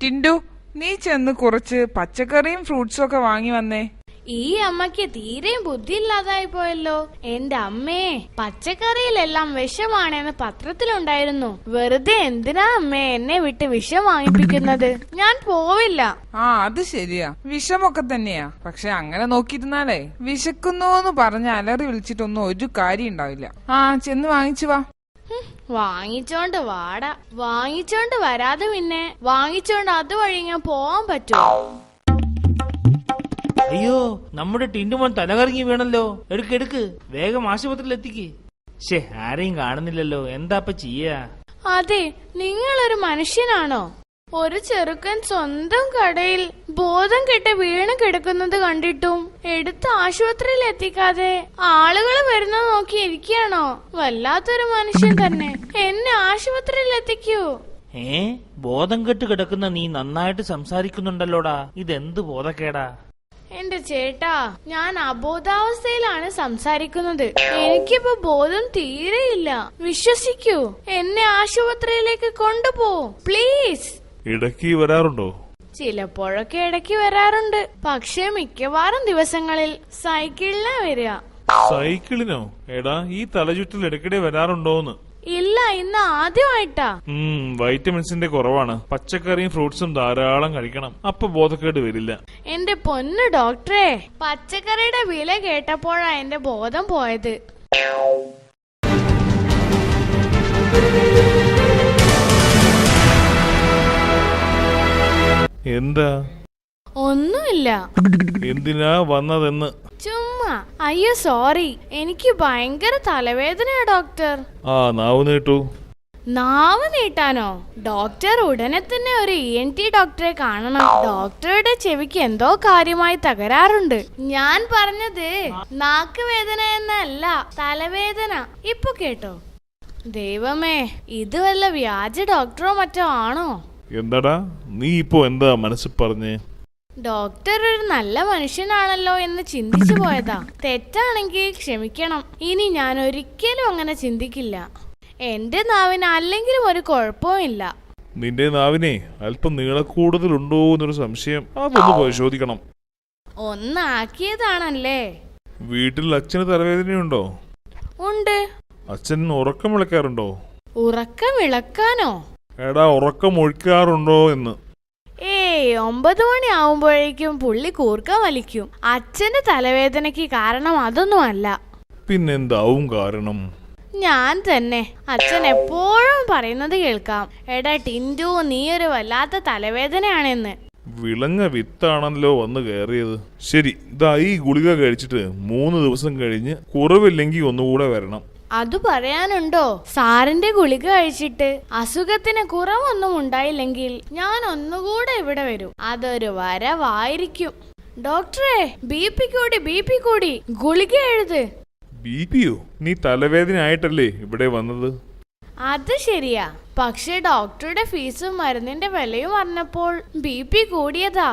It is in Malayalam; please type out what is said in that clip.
ടിൻഡു, നീ ചെന്ന് കുറച്ച് പച്ചക്കറിയും ഫ്രൂട്ട്സും ഒക്കെ വാങ്ങി വന്നേ. ഈ അമ്മയ്ക്ക് തീരെയും ബുദ്ധിയില്ലാതായി പോയല്ലോ. എന്റെ അമ്മേ, പച്ചക്കറിയിലെല്ലാം വിഷമാണെന്ന് പത്രത്തിലുണ്ടായിരുന്നു. വെറുതെ എന്തിനാ അമ്മേ എന്നെ വിട്ട് വിഷം വാങ്ങിപ്പിക്കുന്നത്? ഞാൻ പോവില്ല. അത് ശരിയാ, വിഷമൊക്കെ തന്നെയാ. പക്ഷെ അങ്ങനെ നോക്കിയിരുന്നാലേ വിശക്കുന്നോന്ന് പറഞ്ഞ് അലറി വിളിച്ചിട്ടൊന്നും ഒരു കാര്യം ഉണ്ടാവില്ല. ചെന്ന് വാങ്ങിച്ചു വാ. വാങ്ങിച്ചോണ്ട് വാടാ. വാങ്ങിച്ചോണ്ട് വരാതെ പിന്നെ വാങ്ങിച്ചോണ്ട് അതുവഴി ഞാൻ പോവാൻ പറ്റുമോ? അയ്യോ, നമ്മുടെ ടിൻഡുമോൻ തലകറങ്ങി വീണല്ലോ. എടുക്ക്, വേഗം ആശുപത്രിയിൽ എത്തിക്ക്. ആരെയും കാണുന്നില്ലല്ലോ, എന്താപ്പ ചെയ്യാ? അതെ, നിങ്ങളൊരു മനുഷ്യനാണോ? ഒരു ചെറുക്കൻ സ്വന്തം കടയിൽ ബോധം കെട്ട് വീണ് കിടക്കുന്നത് കണ്ടിട്ടും എടുത്ത് ആശുപത്രിയിൽ എത്തിക്കാതെ ആളുകൾ വരുന്നത് നോക്കി ഇരിക്കുകയാണോ? വല്ലാത്തൊരു മനുഷ്യൻ തന്നെ. എന്നെ ആശുപത്രിയിൽ എത്തിക്കൂ. ബോധം കെട്ട് കിടക്കുന്ന നീ നന്നായിട്ട് സംസാരിക്കുന്നുണ്ടല്ലോടാ. ഇതെന്ത് ബോധക്കേടാ? എന്റെ ചേട്ടാ, ഞാൻ അബോധാവസ്ഥയിലാണ് സംസാരിക്കുന്നത്. എനിക്കിപ്പോ ബോധം തീരെയില്ല. വിശ്വസിക്കൂ, എന്നെ ആശുപത്രിയിലേക്ക് കൊണ്ടുപോ പ്ലീസ്. ഇടയ്ക്ക് വരാറുണ്ടോ? ചിലപ്പോഴൊക്കെ ഇടയ്ക്ക് വരാറുണ്ട്. പക്ഷെ മിക്കവാറും ദിവസങ്ങളിൽ സൈക്കിളിനാ വരിക. സൈക്കിളിനോ? എടാ, ഈ തലചുറ്റൽ ഇടയ്ക്കിടെ വരാറുണ്ടോന്ന്? ഇല്ല, ഇന്ന് ആദ്യമായിട്ടാ. വൈറ്റമിൻസിന്റെ കുറവാണ്. പച്ചക്കറിയും ഫ്രൂട്ട്സും ധാരാളം കഴിക്കണം, അപ്പൊ ബോധക്കേട് വരില്ല. എന്റെ പൊന്നു ഡോക്ടറെ, പച്ചക്കറിയുടെ വില കേട്ടപ്പോഴാ എന്റെ ബോധം പോയത്. എന്താ? ഒന്നുമില്ല. എന്തിനാ വന്നതെന്ന്? ചുമ്മാ. അയ്യോ സോറി, എനിക്ക് ഭയങ്കര തലവേദനയാ ഡോക്ടർ. നാവ് നീട്ടു. നാവ് നീട്ടാനോ? ഡോക്ടർ, ഉടനെ തന്നെ ഒരു ENT ഡോക്ടറെ കാണണം. ഡോക്ടറുടെ ചെവിക്ക് എന്തോ കാര്യമായി തകരാറുണ്ട്. ഞാൻ പറഞ്ഞത് നാക്ക് വേദന എന്നല്ല, തലവേദന. ഇപ്പൊ കേട്ടോ? ദൈവമേ, ഇത് വല്ല വ്യാജ ഡോക്ടറോ മറ്റോ ആണോ? എന്താടാ നീ ഇപ്പോ എന്താ മനസ്സിൽ പറഞ്ഞേ? ഡോക്ടർ ഒരു നല്ല മനുഷ്യനാണല്ലോ എന്ന് ചിന്തിച്ചു പോയതാ. തെറ്റാണെങ്കിൽ ക്ഷമിക്കണം. ഇനി ഞാൻ ഒരിക്കലും അങ്ങനെ ചിന്തിക്കില്ല. എന്റെ നാവിന് അല്ലെങ്കിലും ഒരു കുഴപ്പവും ഇല്ല. നിന്റെ നാവിനെ അല്പം നീളക്കൂടുതലുണ്ടോ എന്നൊരു സംശയം, അതൊന്ന് പരിശോധിക്കണം. ഒന്നാക്കിയതാണല്ലേ. വീട്ടിൽ അച്ഛന് തലവേദനയുണ്ടോ? ഉണ്ട്. അച്ഛൻ ഉറക്കം വിളക്കാറുണ്ടോ? ഉറക്കം വിളക്കാനോ? എടാ, ഉറക്കം ഒഴിക്കാറുണ്ടോ എന്ന്. 9 മണി ആവുമ്പോഴേക്കും പുള്ളി കൂർക്ക വലിക്കും. അച്ഛന്റെ തലവേദനയ്ക്ക് കാരണം അതൊന്നും അല്ല. പിന്നെന്താവും കാരണം? ഞാൻ തന്നെ. അച്ഛൻ എപ്പോഴും പറയുന്നത് കേൾക്കാം, എടാ ടിൻഡു, നീ ഒരു വല്ലാത്ത തലവേദനയാണെന്ന്. വിളഞ്ഞ വിത്താണല്ലോ വന്ന് കയറിയത്. ശരി, ഇതാ ഈ ഗുളിക കഴിച്ചിട്ട് 3 ദിവസം കഴിഞ്ഞ് കുറവില്ലെങ്കിൽ ഒന്നുകൂടെ വരണം. അത് പറയാനുണ്ടോ? സാറിന്റെ ഗുളിക കഴിച്ചിട്ട് അസുഖത്തിന് കുറവൊന്നും ഉണ്ടായില്ലെങ്കിൽ ഞാൻ ഒന്നുകൂടെ ഇവിടെ വരും. അതൊരു വരവായിരിക്കും. ഡോക്ടറെ, BP കൂടി, ഗുളിക എഴുത്. BPയോ? നീ തലവേദന ആയിട്ടല്ലേ ഇവിടെ വന്നത്? അത് ശരിയാ. പക്ഷെ ഡോക്ടറുടെ ഫീസും മരുന്നിന്റെ വിലയും പറഞ്ഞപ്പോൾ BP കൂടിയതാ.